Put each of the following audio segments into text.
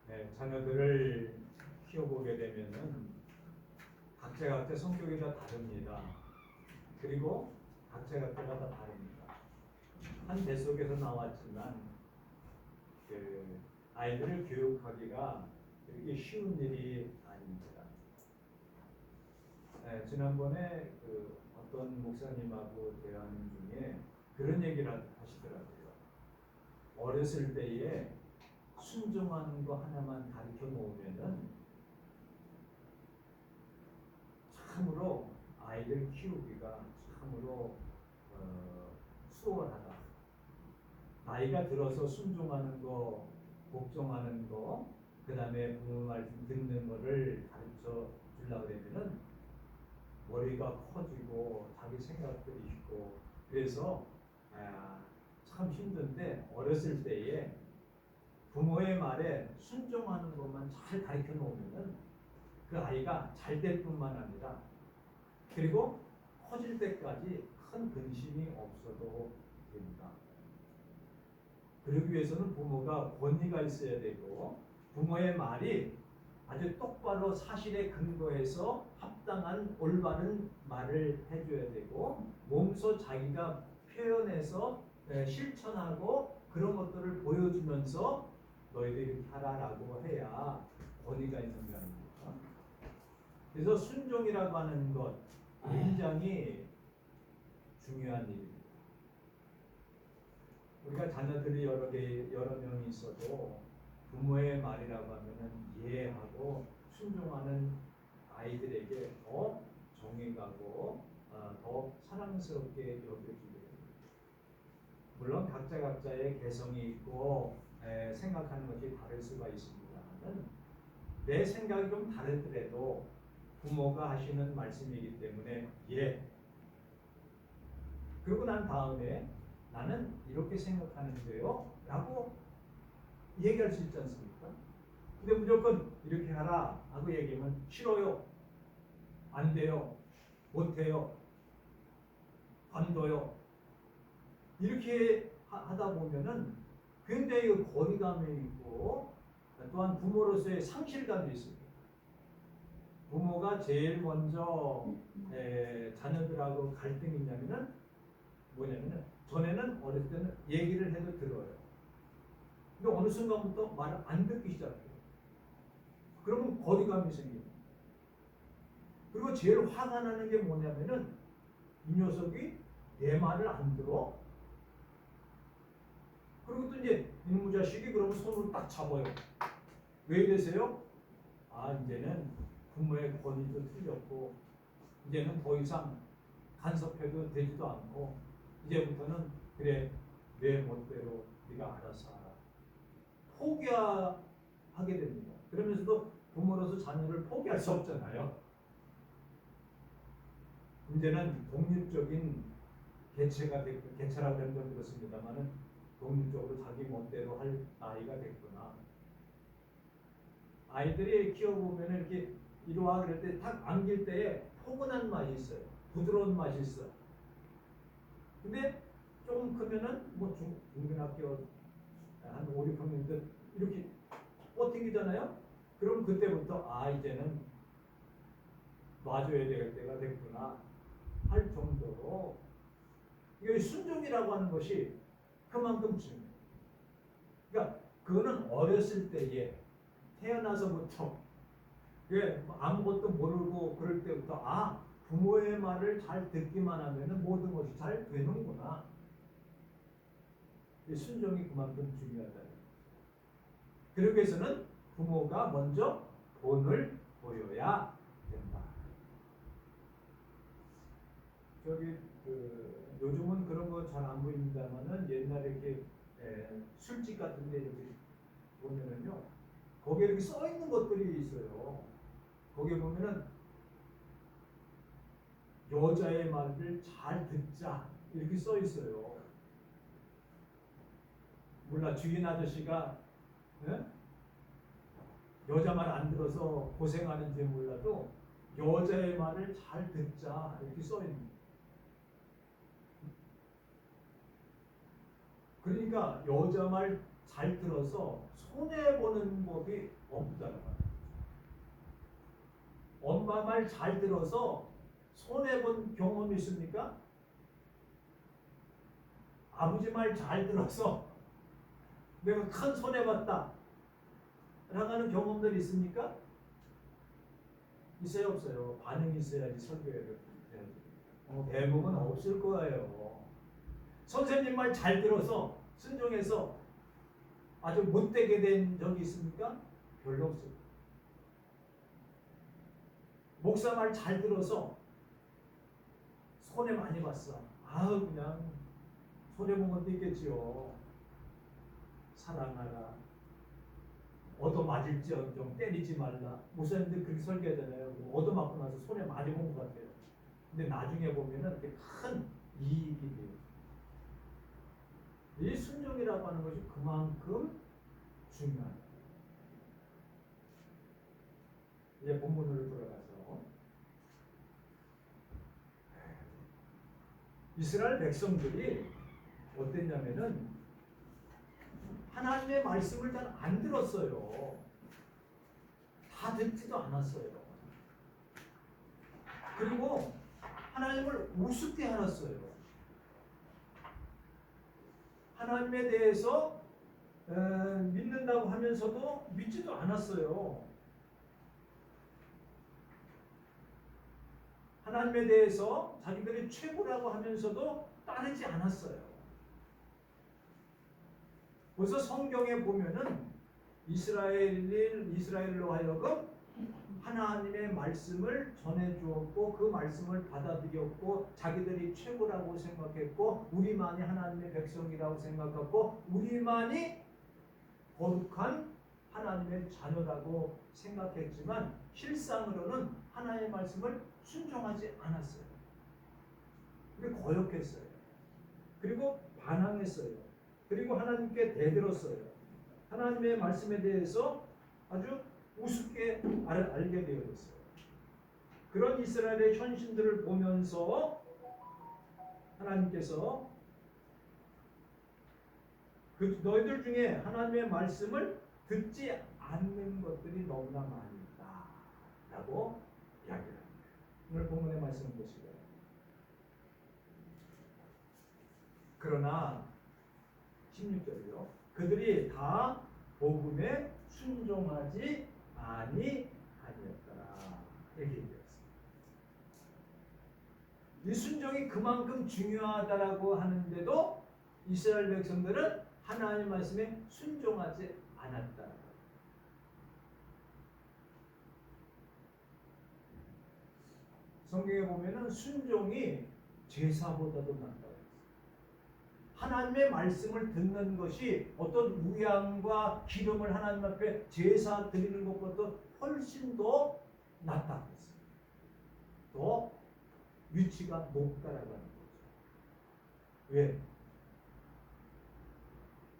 네, 자녀들을 키워보게 되면은 각자 성격이 다 다릅니다. 그리고 각자가 다 다릅니다. 한 뱃속에서 나왔지만 그 아이들을 교육하기가 그렇게 쉬운 일이 아닙니다. 네, 지난번에 그 어떤 목사님하고 대화하는 중에 그런 얘기를 하시더라고요. 어렸을 때에 순종하는 거 하나만 가르쳐 놓으면은 참으로 아이들 키우기가 참으로 수월하다. 나이가 들어서 순종하는 거, 복종하는 거, 그 다음에 부모 말씀 듣는 거를 가르쳐 주려고 그러면은 머리가 커지고 자기 생각들이 있고 그래서 참 힘든데 어렸을 때에 부모의 말에 순종하는 것만 잘 가르쳐 놓으면은 그 아이가 잘 될 뿐만 아니라 그리고 커질 때까지 큰 근심이 없어도 됩니다. 그러기 위해서는 부모가 권위가 있어야 되고 부모의 말이 아주 똑바로 사실에 근거해서 합당한 올바른 말을 해줘야 되고 몸소 자기가 표현해서 실천하고 그런 것들을 보여주면서 너희들이 이렇게 하라라고 해야 권위가 있는 거 아닙니까? 그래서 순종이라고 하는 것 굉장히 중요한 일입니다. 우리가 자녀들이 여러 명이 있어도 부모의 말이라고 하면은 이해하고 순종하는 아이들에게 더 정이 가고 더 사랑스럽게 여겨지게 됩니다. 물론 각자의 개성이 있고 생각하는 것이 다를 수가 있습니다만 내 생각이 좀 다르더라도 부모가 하시는 말씀이기 때문에 그러고 난 다음에 나는 이렇게 생각하는데요 라고 얘기할 수 있지 않습니까? 근데 무조건 이렇게 하라 하고 얘기하면 싫어요, 안 돼요, 못해요, 관둬요 이렇게 하다 보면은 굉장히 거리감이 있고 또한 부모로서의 상실감이 있습니다. 부모가 제일 먼저 자녀들하고 갈등이 있냐면은 뭐냐면은 전에는 어렸을 때는 얘기를 해도 들어요. 근데 어느 순간부터 말을 안 듣기 시작해요. 그러면 거리감이 생깁니다. 그리고 제일 화가 나는 게 뭐냐면은 이 녀석이 내 말을 안 들어. 그리고 또 이제 이놈의 자식이 그러면 손으로 딱 잡아요. 왜 이러세요? 이제는 부모의 권위도 틀렸고 이제는 더 이상 간섭해도 되지도 않고 이제부터는 그래 내 멋대로 네가 알아서 하라. 포기하게 됩니다. 그러면서도 부모로서 자녀를 포기할 수 없잖아요. 이제는 독립적인 개체라고 하는 건 그렇습니다만은 독립적으로 자기 멋대로 할 나이가 됐구나. 아이들이 키워보면 이렇게 이리와 그럴 때 딱 안길 때에 포근한 맛이 있어요. 부드러운 맛이 있어. 근데 조금 크면은 뭐 중등학교 한 5, 6학년들 이렇게 뻗팅기잖아요. 그럼 그때부터 이제는 놔줘야 될 때가 됐구나 할 정도로 이게 순종이라고 하는 것이 그만큼 중요해요. 그러니까 그거는 어렸을 때에 태어나서부터 아무것도 모르고 그럴 때부터 부모의 말을 잘 듣기만 하면 모든 것이 잘 되는구나. 순종이 그만큼 중요하다. 그러기 위해서는 부모가 먼저 본을 보여야 된다. 요즘은 그런 거 잘 안 보입니다만은 옛날에 이렇게 술집 같은 데 이렇게 보면은요, 거기에 이렇게 써 있는 것들이 있어요. 거기에 보면은 여자의 말을 잘 듣자 이렇게 써 있어요. 몰라 주인 아저씨가 여자 말 안 들어서 고생하는지 몰라도 여자의 말을 잘 듣자 이렇게 써 있는. 그러니까 여자 말 잘 들어서 손해보는 법이 없다는 거예요. 엄마 말 잘 들어서 손해본 경험이 있습니까? 아버지 말 잘 들어서 내가 큰 손해봤다 라는 경험들이 있습니까? 있어요, 없어요? 반응이 있어야지 설교를 해야지. 대부분 없을 거예요. 선생님 말 잘 들어서 순종해서 아주 못되게 된 적이 있습니까? 별로 없어요. 목사 말 잘 들어서 손해 많이 봤어. 아우 그냥 손해 본 것도 있겠지요. 사랑하라. 얻어맞을지언정 때리지 말라. 목사님들 그렇게 설교하잖아요. 얻어맞고 나서 손해 많이 본 것 같아요. 근데 나중에 보면은 큰 이익이 돼요. 이 순종이라고 하는 것이 그만큼 중요합니다. 이제 본문으로 돌아가서 이스라엘 백성들이 어땠냐면은 하나님의 말씀을 잘 안 들었어요. 다 듣지도 않았어요. 그리고 하나님을 우습게 알았어요. 하나님에 대해서 믿는다고 하면서도 믿지도 않았어요. 하나님에 대해서 자기들이 최고라고 하면서도 따르지 않았어요. 그래서 성경에 보면은 이스라엘로 하여금 하나님의 말씀을 전해주었고 그 말씀을 받아들였고 자기들이 최고라고 생각했고 우리만이 하나님의 백성이라고 생각하고 우리만이 거룩한 하나님의 자녀라고 생각했지만 실상으로는 하나님의 말씀을 순종하지 않았어요. 그리고 거역했어요. 그리고 반항했어요. 그리고 하나님께 대들었어요. 하나님의 말씀에 대해서 아주 우습게 알게 되어졌어요. 그런 이스라엘의 현신들을 보면서 하나님께서 너희들 중에 하나님의 말씀을 듣지 않는 것들이 너무나 많이 있다 라고 이야기를 합니다. 오늘 본문의 말씀을 보시고요. 그러나 16절이요. 그들이 다 복음에 순종하지 아니하였더라. 이렇게 얘기했습니다. 이 순종이 그만큼 중요하다라고 하는데도 이스라엘 백성들은 하나님 말씀에 순종하지 않았다. 성경에 보면은 순종이 제사보다도 낫다. 하나님의 말씀을 듣는 것이 어떤 우양과 기름을 하나님 앞에 제사 드리는 것보다 훨씬 더 낫다. 더 위치가 높다라고 하는 거죠. 왜?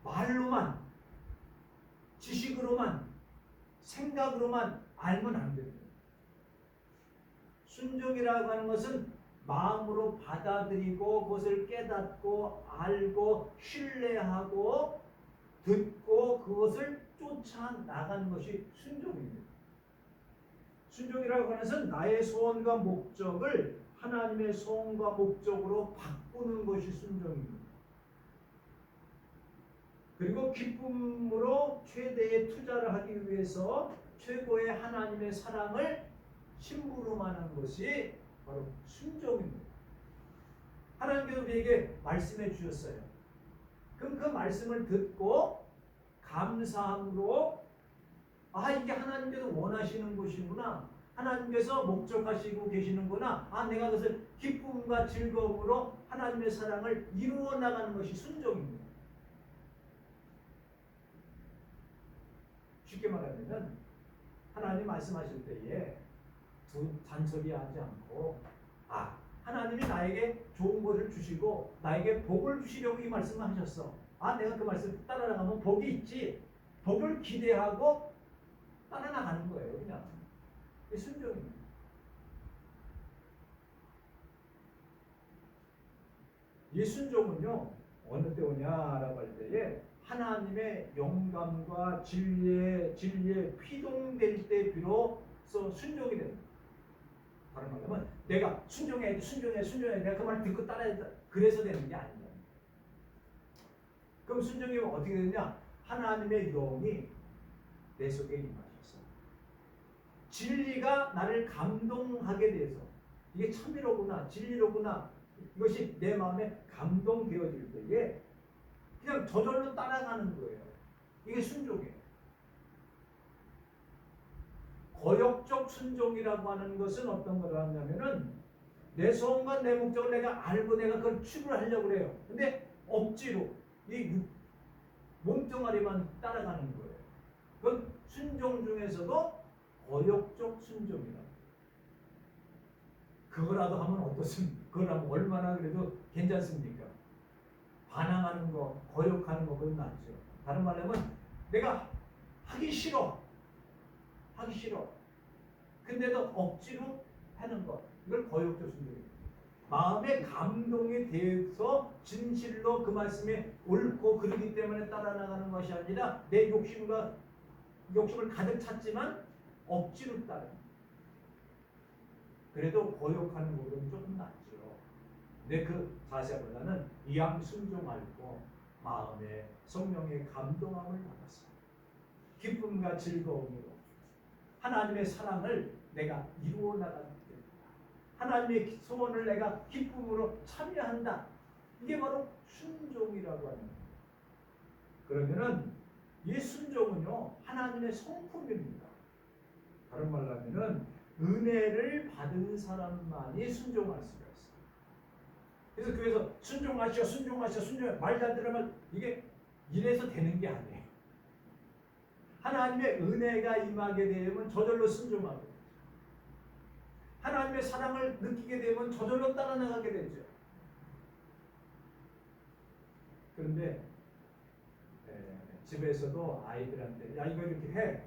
말로만, 지식으로만, 생각으로만 알면 안 됩니다. 순종이라고 하는 것은 마음으로 받아들이고 그것을 깨닫고 알고 신뢰하고 듣고 그것을 쫓아 나가는 것이 순종입니다. 순종이라고 하는 것은 나의 소원과 목적을 하나님의 소원과 목적으로 바꾸는 것이 순종입니다. 그리고 기쁨으로 최대의 투자를 하기 위해서 최고의 하나님의 사랑을 심부름하는 것이 바로 순종입니다. 하나님께서 우리에게 말씀해 주셨어요. 그럼 그 말씀을 듣고 감사함으로 이게 하나님께서 원하시는 것이구나. 하나님께서 목적하시고 계시는구나. 내가 그것을 기쁨과 즐거움으로 하나님의 사랑을 이루어 나가는 것이 순종입니다. 쉽게 말하면 하나님 말씀하실 때에 잔소리하지 않고 하나님이 나에게 좋은 것을 주시고 나에게 복을 주시려고 이 말씀을 하셨어. 내가 그 말씀 따라나가면 복이 있지. 복을 기대하고 따라나가는 거예요. 그냥 이 순종입니다. 이 순종은요 어느 때 오냐라고 할 때에 하나님의 영감과 진리에 피동될 때 비로소 순종이 됩니다. 다른 말로 하면 내가 순종해 내가 그 말 듣고 따라야 돼. 그래서 되는 게 아니에요. 그럼 순종이 어떻게 되느냐? 하나님의 영이 내 속에 임하셔서 진리가 나를 감동하게 돼서 이게 참이로구나 진리로구나 이것이 내 마음에 감동되어질 때에 그냥 저절로 따라가는 거예요. 이게 순종이에요. 거역적 순종이라고 하는 것은 어떤 걸 하냐면은 내 소원과 내 목적을 내가 알고 내가 그걸 추구를 하려고 그래요. 근데 억지로 이 몸뚱아리만 따라가는 거예요. 그건 순종 중에서도 거역적 순종이다. 그거라도 하면 어떻습니까? 그걸 하면 얼마나 그래도 괜찮습니까? 반항하는 거, 거역하는 거 그건 낫죠. 다른 말로 하면 내가 하기 싫어. 근데도 억지로 하는 것. 이걸 거역적 순종입니다. 마음의 감동에 대해서 진실로 그 말씀에 옳고 그르기 때문에 따라 나가는 것이 아니라 내 욕심을 가득 찼지만 억지로 따릅니다. 그래도 거역하는 것은 조금 낫죠. 근데 그 자세보다는 이왕 순종하고 마음에 성령의 감동함을 받았습니다. 기쁨과 즐거움으로 하나님의 사랑을 내가 이루어 나가는 겁니다. 하나님의 소원을 내가 기쁨으로 참여한다. 이게 바로 순종이라고 하는 겁니다. 그러면은 이 순종은요 하나님의 성품입니다. 다른 말로 하면은 은혜를 받은 사람만이 순종할 수가 있어요. 그래서 교회에서 순종하시오 말도 안 들으면 이게 이래서 되는 게 아니에요. 하나님의 은혜가 임하게 되면 저절로 순종하게 되죠. 하나님의 사랑을 느끼게 되면 저절로 따라 나가게 되죠. 그런데 집에서도 아이들한테 야 이거 이렇게 해.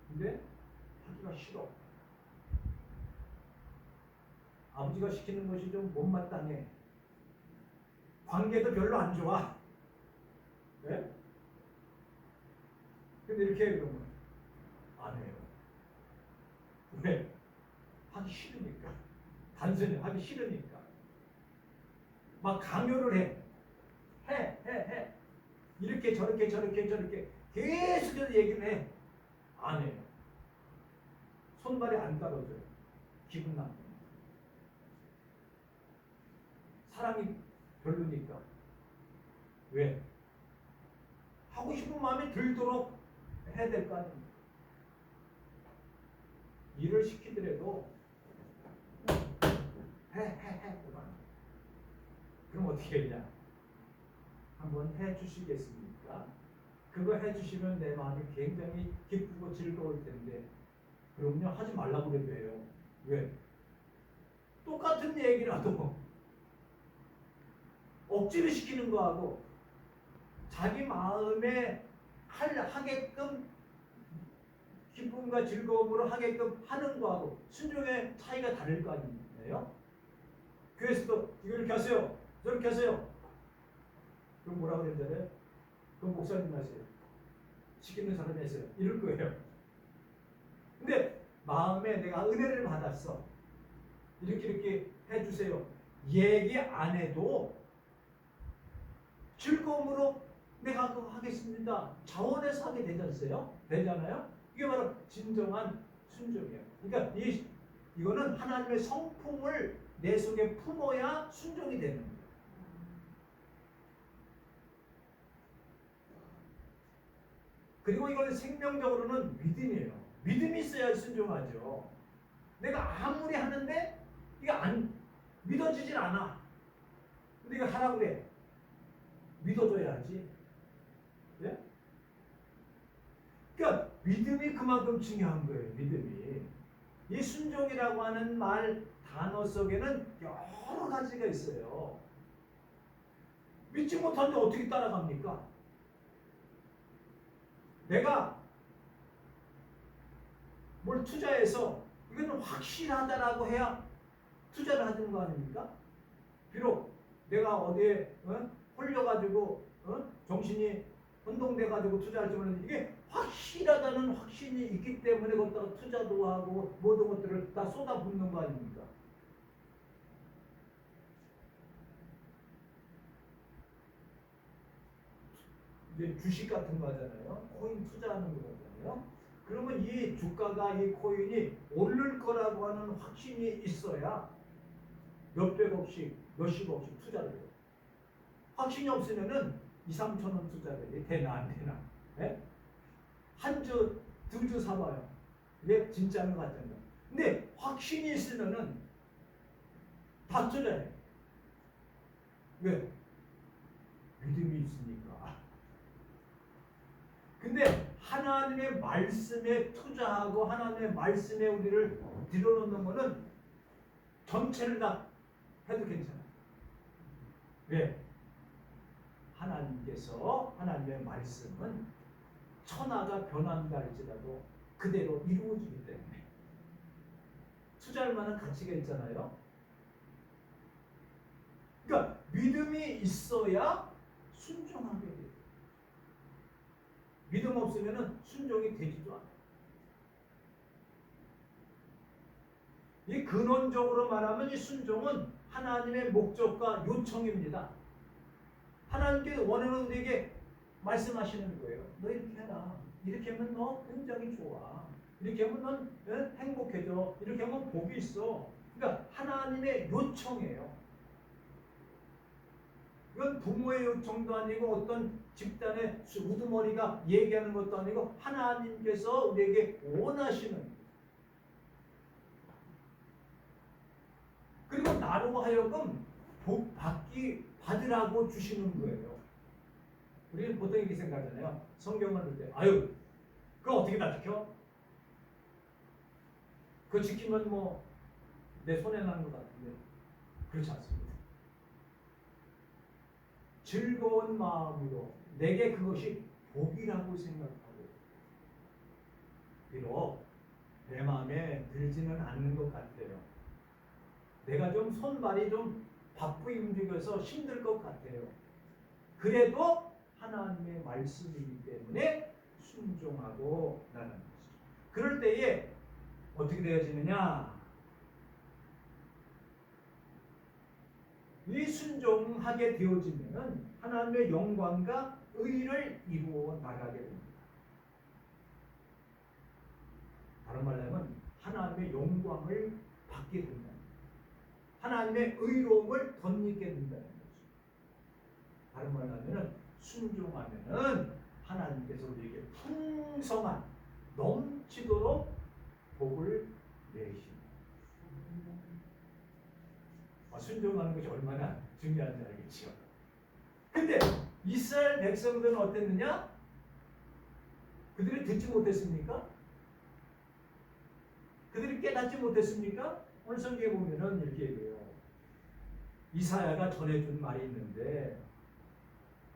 근데 하기가 싫어. 아버지가 시키는 것이 좀 못마땅해. 관계도 별로 안 좋아. 네? 근데 이렇게 해 그러면 안 해요. 왜? 하기 싫으니까. 단순히 하기 싫으니까. 막 강요를 해. 해. 이렇게 저렇게 계속해서 얘기를 해. 안 해요. 손발이 안 떨어져요. 기분 나쁘고. 사랑이 별로니까. 왜? 하고 싶은 마음이 들도록 해야 될 거 아닙니까? 일을 시키더라도 해. 그럼 어떻게 했냐? 한번 해주시겠습니까? 그거 해주시면 내 마음이 굉장히 기쁘고 즐거울 텐데 그럼요 하지 말라고 그래도 해요. 왜? 똑같은 얘기라도 억지로 시키는 거하고 자기 마음에 하게끔 기쁨과 즐거움으로 하게끔 하는 거하고 순종의 차이가 다를 거 아니에요? 교회에서도 이거 이렇게 하세요. 저렇게 하세요. 그럼 뭐라고 그랬잖아요? 그럼 목사님 하세요. 시키는 사람이 했어요. 이럴 거예요. 근데 마음에 내가 은혜를 받았어. 이렇게 해주세요. 얘기 안 해도 즐거움으로 내가 그거 하겠습니다. 자원해서 하게 되잖아요. 이게 바로 진정한 순종이에요. 그러니까 이거는 하나님의 성품을 내 속에 품어야 순종이 되는 거예요. 그리고 이건 생명적으로는 믿음이에요. 믿음이 있어야 순종하죠. 내가 아무리 하는데 이게 안 믿어지질 않아. 근데 이거 하라고 그래. 믿어줘야지. 예? 그러니까 믿음이 그만큼 중요한 거예요. 믿음이. 이 순종이라고 하는 단어 속에는 여러 가지가 있어요. 믿지 못하는데 어떻게 따라갑니까? 내가 뭘 투자해서 이거는 확실하다라고 해야 투자를 하는 거 아닙니까? 비록 내가 어디에 홀려가지고 정신이 혼동돼가지고 투자할지 모르는데 이게 확실하다는 확신이 있기 때문에 거기다가 투자도 하고 모든 것들을 다 쏟아붓는 거 아닙니까? 이제 주식 같은 거 하잖아요. 코인 투자하는 거잖아요. 그러면 이 주가가 이 코인이 오를 거라고 하는 확신이 있어야 몇백억씩 몇십억씩 투자를 해요. 확신이 없으면은 2, 3천 원 투자를 되나 안 되나? 네? 한 주, 두 주 사봐요. 이게 진짜인 것 같잖아요. 근데 확신이 있으면은 다 투자해. 왜? 믿음이 있으니까. 근데 하나님의 말씀에 투자하고 하나님의 말씀에 우리를 들여놓는 거는 전체를 다 해도 괜찮아요. 왜? 하나님께서 하나님의 말씀은 천하가 변한다 할지라도 그대로 이루어지기 때문에 투자할 만한 가치가 있잖아요. 그러니까 믿음이 있어야 순종하게 돼요. 믿음 없으면 순종이 되지도 않아요. 이 근원적으로 말하면 이 순종은 하나님의 목적과 요청입니다. 하나님께서 원하는 우리에게 말씀하시는 거예요. 너 이렇게 해라. 이렇게 하면 너 굉장히 좋아. 이렇게 하면 넌 행복해져. 이렇게 하면 복이 있어. 그러니까 하나님의 요청이에요. 이건 부모의 요청도 아니고 어떤 집단의 우두머리가 얘기하는 것도 아니고 하나님께서 우리에게 원하시는, 그리고 나로 하여금 복 받으라고 주시는 거예요. 우리는 보통 이렇게 생각하잖아요. 성경을 볼 때 아유 그거 어떻게 다 지켜? 그거 지키면 뭐 내 손에 나는 것 같은데 그렇지 않습니다. 즐거운 마음으로 내게 그것이 복이라고 생각하고, 비록 내 마음에 들지는 않는 것 같아요. 내가 좀 손발이 좀 바쁘게 움직여서 힘들 것 같아요. 그래도 하나님의 말씀이기 때문에 순종하고 나가는 것이죠. 그럴 때에 어떻게 되어지느냐? 이 순종하게 되어지면 하나님의 영광과 의를 이루어 나가게 됩니다. 다른 말로 하면 하나님의 영광을 받게 된다. 하나님의 의로움을 덧입게 된다는 거죠. 다른 말로 하면 순종하면은 하나님께서 우리에게 풍성한 넘치도록 복을 내십니다. 순종하는 것이 얼마나 중요한지 알겠죠. 근데 이스라엘 백성들은 어땠느냐? 그들이 듣지 못했습니까? 그들이 깨닫지 못했습니까? 오늘 성경에 보면은 이렇게 얘기해요. 이사야가 전해준 말이 있는데,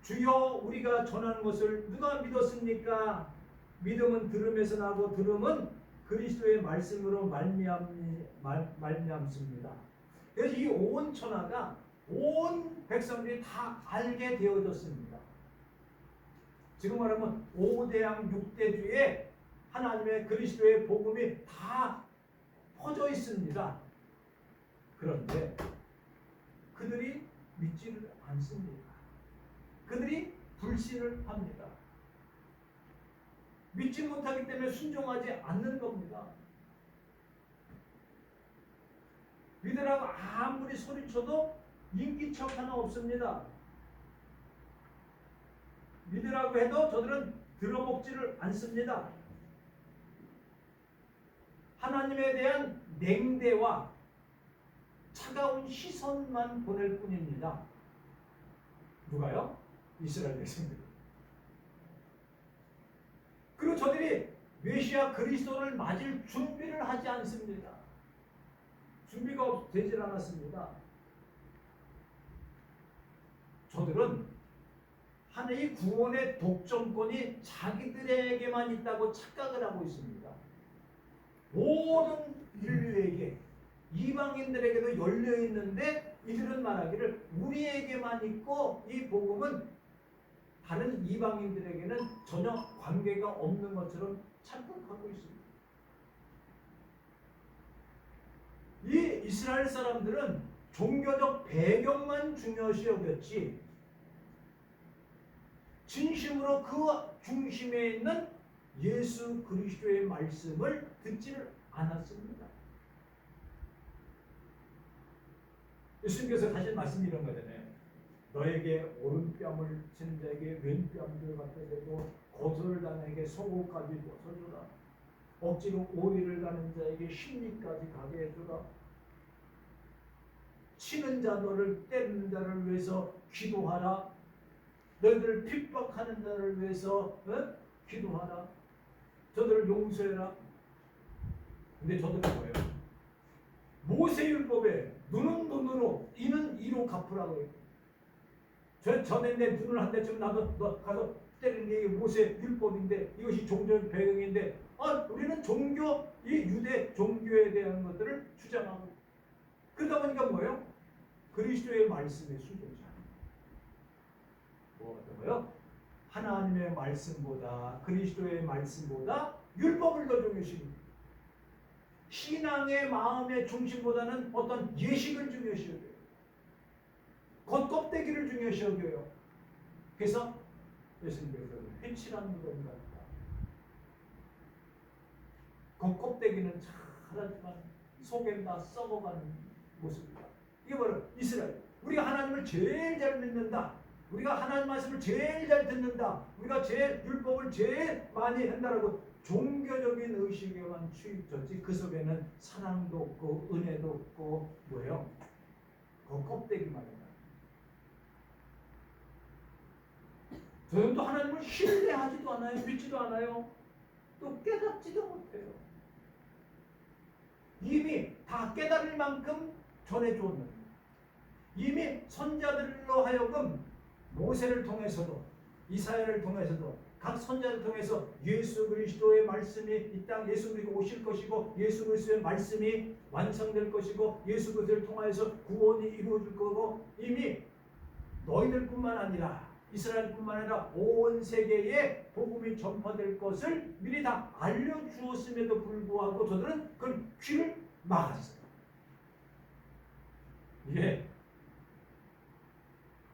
주여 우리가 전하는 것을 누가 믿었습니까? 믿음은 들음에서 나고 들음은 그리스도의 말씀으로 말미암습니다. 그래서 이 온 천하가, 온 백성들이 다 알게 되어졌습니다. 지금 말하면 5대양 6대주에 하나님의 그리스도의 복음이 다 퍼져 있습니다. 그런데 그들이 믿지를 않습니다. 그들이 불신을 합니다. 믿지 못하기 때문에 순종하지 않는 겁니다. 믿으라고 아무리 소리쳐도 인기척 하나 없습니다. 믿으라고 해도 저들은 들어먹지를 않습니다. 하나님에 대한 냉대와 차가운 시선만 보낼 뿐입니다. 누가요? 이스라엘 백성들. 그리고 저들이 메시아 그리스도를 맞을 준비를 하지 않습니다. 준비가 되질 않았습니다. 저들은 하나님의 구원의 독점권이 자기들에게만 있다고 착각을 하고 있습니다. 모든 인류에게, 이방인들에게도 열려 있는데 이들은 말하기를 우리에게만 있고 이 복음은 다른 이방인들에게는 전혀 관계가 없는 것처럼 착각하고 있습니다. 이 이스라엘 사람들은 종교적 배경만 중요시 여겼지 진심으로 그 중심에 있는 예수 그리스도의 말씀을 듣지를 않았습니다. 예수님께서 하신 말씀이 이런 거잖아요. 너에게 오른뺨을 치는 자에게 왼뺨을 갖다 대고 고소를 당하게 속옷까지 벗어주라. 억지로 오리를 가는 자에게 심리까지 가게 해주라. 치는 자 너를 때리는 자를 위해서 기도하라. 너희들을 핍박하는 자를 위해서 기도하라. 저들을 용서해라. 근데 저들은 뭐예요? 모세율법에 눈은 눈으로 이는 이로 갚으라고 해요. 저 전에 내 눈을 한 대쯤 나도 너 가서 때리는 게 모세율법인데 이것이 종교적 배경인데 우리는 종교 이 유대 종교에 대한 것들을 주장하고 그러다 보니까 뭐예요? 그리스도의 말씀에 순종하는 뭐 어떤 거요? 하나님의 말씀보다 그리스도의 말씀보다 율법을 더 중요시합니다. 신앙의 마음의 중심보다는 어떤 예식을 중요시 여겨요. 겉껍데기를 중요시 여겨요. 그래서 예수님께서 회칠한 무덤 같다. 겉껍데기는 잘하지만 속엔 다 썩어가는 모습이다. 이게 바로 이스라엘. 우리가 하나님을 제일 잘 믿는다. 우리가 하나님 말씀을 제일 잘 듣는다. 우리가 제일 율법을 제일 많이 한다라고 종교적인 의식에만 취입됐지 그 속에는 사랑도 없고 은혜도 없고 뭐예요? 그 껍데기만이다. 저는 또 하나님을 신뢰하지도 않아요. 믿지도 않아요. 또 깨닫지도 못해요. 이미 다 깨달을 만큼 전해주었는데 이미 선자들로 하여금 모세를 통해서도 이사야를 통해서도 각 선자를 통해서 예수 그리스도의 말씀이 이 땅 예수 그리스도 오실 것이고 예수 그리스도의 말씀이 완성될 것이고 예수 그리스도를 통하여서 구원이 이루어질 거고 이미 너희들뿐만 아니라 이스라엘뿐만 아니라 온 세계에 복음이 전파될 것을 미리 다 알려주었음에도 불구하고 저들은 그 귀를 막았어요. 예.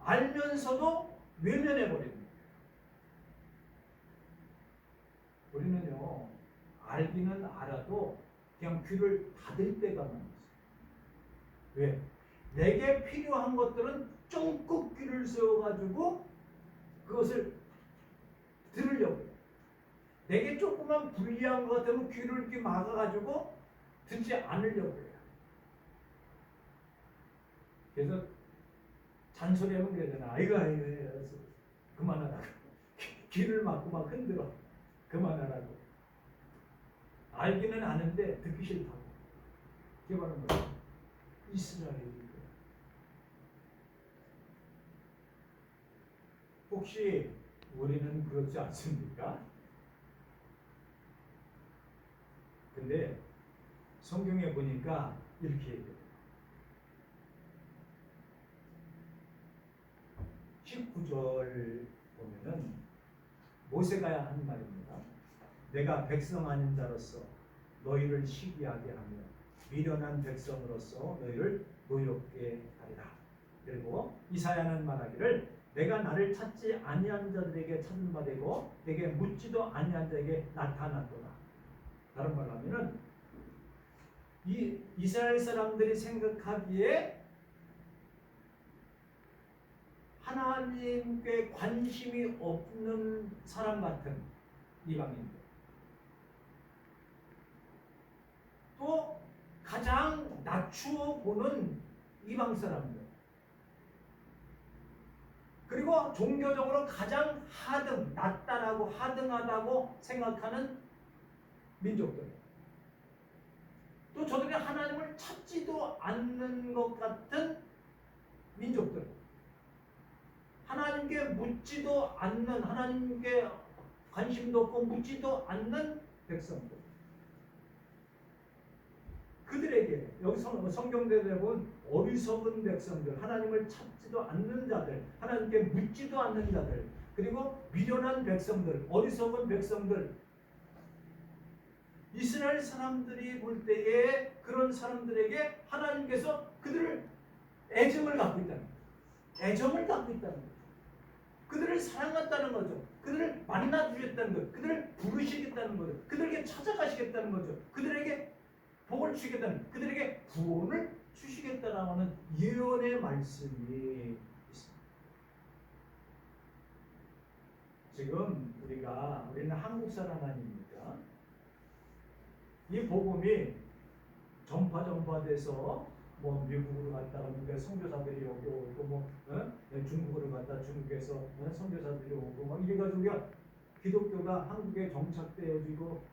알면서도 외면해버립니다. 우리는요, 알기는 알아도 그냥 귀를 닫을 때가 많았어요. 왜? 내게 필요한 것들은 쫑긋 귀를 세워가지고 그것을 들으려고 해요. 내게 조금만 불리한 것 같으면 귀를 이렇게 막아가지고 듣지 않으려고 해요. 그래서 잔소리하면 그러잖아. 아이고 그만하라고. 귀를 막고 막 흔들어. 그만하라고. 알기는 아는데 듣기 싫다고. 그게 바로 뭐예요? 이스라엘이에요. 혹시 우리는 그렇지 않습니까? 근데 성경에 보니까 이렇게 얘기해요. 19절 보면은 모세가 한 말입니다. 내가 백성 아닌 자로서 너희를 시기하게 하며 미련한 백성으로서 너희를 노엽게 하리라. 그리고 이사야는 말하기를 내가 나를 찾지 아니한 자들에게 찾은 바 되고 내게 묻지도 아니한 자에게 나타났도다. 다른 말로 하면은 이 이스라엘 사람들이 생각하기에 하나님께 관심이 없는 사람 같은 이방인들, 또 가장 낮추어 보는 이방 사람들, 그리고 종교적으로 가장 낮다라고 하등하다고 생각하는 민족들, 또 저들이 하나님을 찾지도 않는 것 같은 민족들, 하나님께 묻지도 않는, 하나님께 관심도 없고 묻지도 않는 백성들. 그들에게 여기 성경대에 보면 어리석은 백성들, 하나님을 찾지도 않는 자들, 하나님께 묻지도 않는 자들, 그리고 미련한 백성들, 어리석은 백성들, 이스라엘 사람들이 볼 때에 그런 사람들에게 하나님께서 그들을 애정을 갖고 있다는 거예요. 애정을 갖고 있다는 거예요. 그들을 사랑한다는 거죠. 그들을 만나주겠다는 거예요. 그들을 부르시겠다는 거죠. 그들에게 찾아가시겠다는 거죠. 그들에게 복을 주시겠다는, 그들에게 구원을 주시겠다라는 예언의 말씀이 있습니다. 지금 우리는 한국 사람 아닙니까? 이 복음이 전파돼서 뭐 미국으로 갔다가 미국에 선교사들이 오고 뭐 중국으로 갔다 중국에서 선교사들이 오고 막 이래가지고 우리가 기독교가 한국에 정착되어지고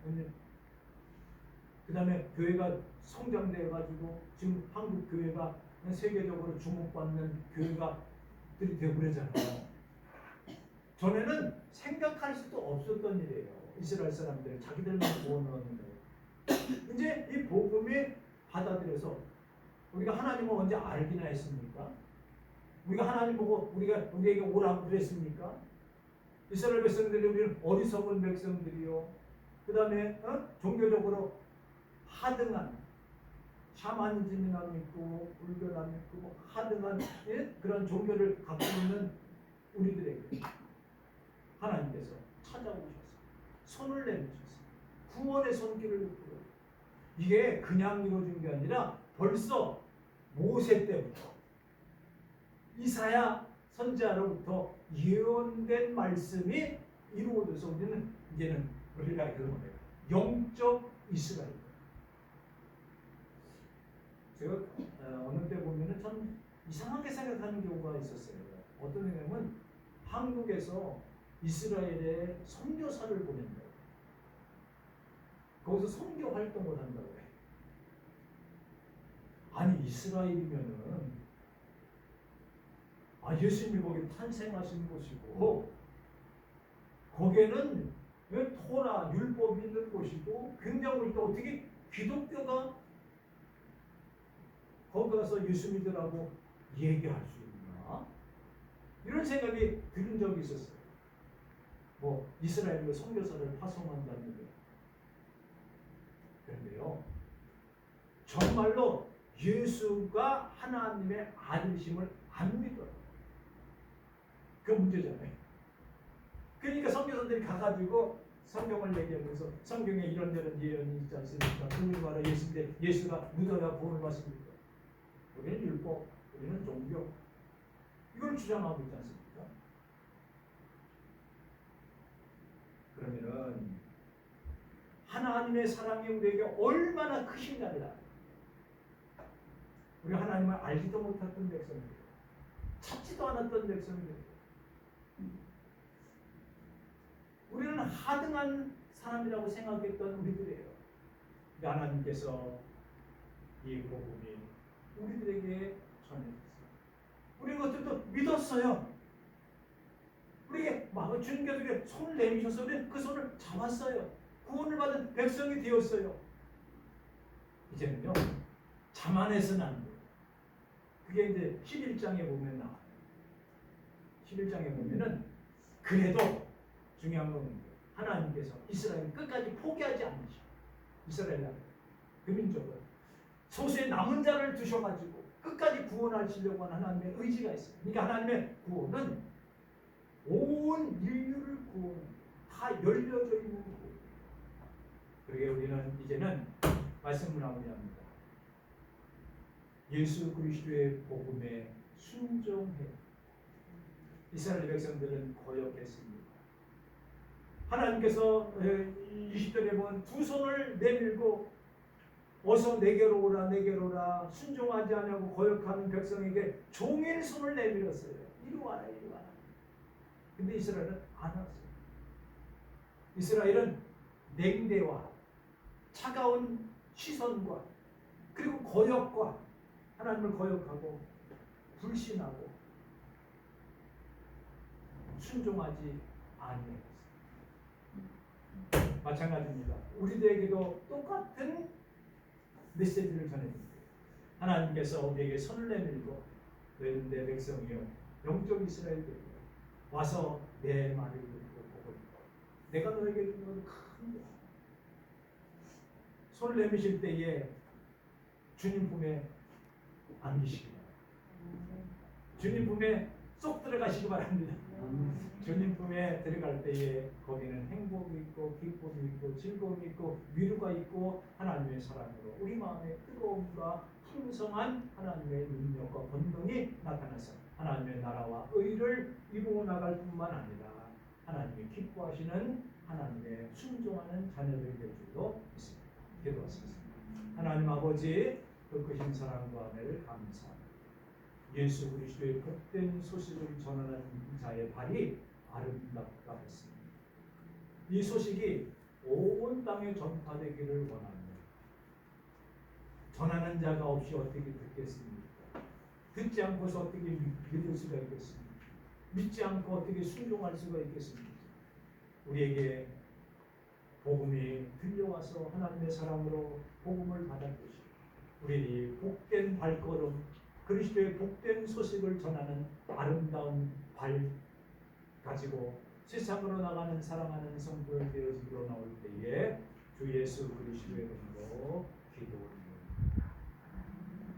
그 다음에 교회가 성장되어가지고 지금 한국 교회가 세계적으로 주목받는 교회가들이 되어버리잖아요. 전에는 생각할 수도 없었던 일이에요. 이스라엘 사람들 자기들만 구원하는 거예요. 이제 이 복음이 받아들여서 우리가 하나님을 언제 알기나 했습니까? 우리가 하나님 보고 우리에게 오라고 그랬습니까? 이스라엘 백성들이 우리는 어리석은 백성들이요. 그 다음에 종교적으로 하등한 샤머니즘이나 믿고 불교나 믿고 뭐 하등한 그런 종교를 갖고 있는 우리들에게 하나님께서 찾아오셔서 손을 내미셔서 구원의 손길을 베풀어. 이게 그냥 이루어진 게 아니라 벌써 모세 때부터 이사야 선지자로부터 예언된 말씀이 이루어져서 우리는 이제는 우리가 그런 거예요. 영적 이스라엘. 제가 어느 때 보면은 참 이상하게 생각하는 경우가 있었어요. 어떤 경우는 한국에서 이스라엘에 선교사를 보낸다. 거기서 선교 활동을 한다고 해. 아니 이스라엘이면은 예수님이 거기 탄생하신 곳이고 거기에는 토라 율법이 있는 곳이고 굉장히 우리가 어떻게 기독교가 거기 가서 예수 믿으라고 얘기할 수 있나? 이런 생각이 들은 적이 있었어요. 뭐 이스라엘로 선교사를 파송한다는 게. 그런데요, 정말로 예수가 하나님의 아들심을 안 믿어요. 그 문제잖아요. 그러니까 선교사들이 가가지고 성경을 얘기하면서 성경에 이런 예언이 있지 않습니까? 그분이 바로 예수인데 예수가 믿어야 구원을 받습니까? 우리는 율법, 우리는 종교, 이걸 주장하고 있지 않습니까? 그러면은 하나님의 사랑이 우리에게 얼마나 크신가를 우리 하나님을 알지도 못했던 백성들, 찾지도 않았던 백성들, 우리는 하등한 사람이라고 생각했던 우리들이에요. 하나님께서 이 복음이 우리들에게 전해졌어요. 우리 그것들도 믿었어요. 우리에게 주님께서 손을 내미셔서 우리 그 손을 잡았어요. 구원을 받은 백성이 되었어요. 이제는요, 자만해서는 안 돼요. 그게 이제 11장에 보면 나와요. 11장에 보면은 그래도 중요한 건 하나님께서 이스라엘을 끝까지 포기하지 않으셔. 이스라엘 그 민족을 소수의 남은 자를 두셔가지고 끝까지 구원하시려고 하는 하나님의 의지가 있어요. 그러니까 하나님의 구원은 온 인류를 다 열려져 있는 구원. 그러게 우리는 이제는 말씀을 마무리합니다. 예수 그리스도의 복음에 순종해. 이스라엘 백성들은 거역했습니다. 하나님께서 20절에 보면 두 손을 내밀고 어서 내게로 오라 내게로 오라 순종하지 않냐고 거역하는 백성에게 종일 손을 내밀었어요. 이리 와라 이리 와라. 근데 이스라엘은 안 왔어요. 이스라엘은 냉대와 차가운 시선과 그리고 거역과 하나님을 거역하고 불신하고 순종하지 아니했어요. 마찬가지입니다. 우리들에게도 똑같은 메시지를 전해줍니다. 하나님께서 우리에게 손을 내밀고 너희는 내 백성이요 영적 이스라엘들이요 와서 내 말을 듣고 보고 내가 너에게 준 것은 큰 것. 손을 내미실 때에 주님 품에 안기시기 바랍니다. 주님 품에 쏙 들어가시기 바랍니다. 주님 품에 들어갈 때에 거기는 행복이 있고 기쁨이 있고 즐거움이 있고 위로가 있고 하나님의 사랑으로 우리 마음의 뜨거움과 풍성한 하나님의 능력과 권능이 나타나서 하나님의 나라와 의를 이루어 나갈 뿐만 아니라 하나님이 기뻐하시는 하나님의 순종하는 자녀들이 될 줄로 믿습니다. 기도하시겠습니다. 하나님 아버지 그 크신 사랑과 은혜를 감사합니다. 예수 그리스도의 복된 소식을 전하는 자의 발이 아름답다 했습니다. 이 소식이 온 땅에 전파되기를 원합니다. 전하는 자가 없이 어떻게 듣겠습니까? 듣지 않고서 어떻게 믿을 수가 있겠습니까? 믿지 않고 어떻게 순종할 수가 있겠습니까? 우리에게 복음이 들려와서 하나님의 사랑으로 복음을 받았듯이 우리 복된 발걸음 그리스도의 복된 소식을 전하는 아름다운 발 가지고 세상으로 나가는 사랑하는 성도들 되어지기로 나올 때에 주 예수 그리스도의 이름으로 기도합니다.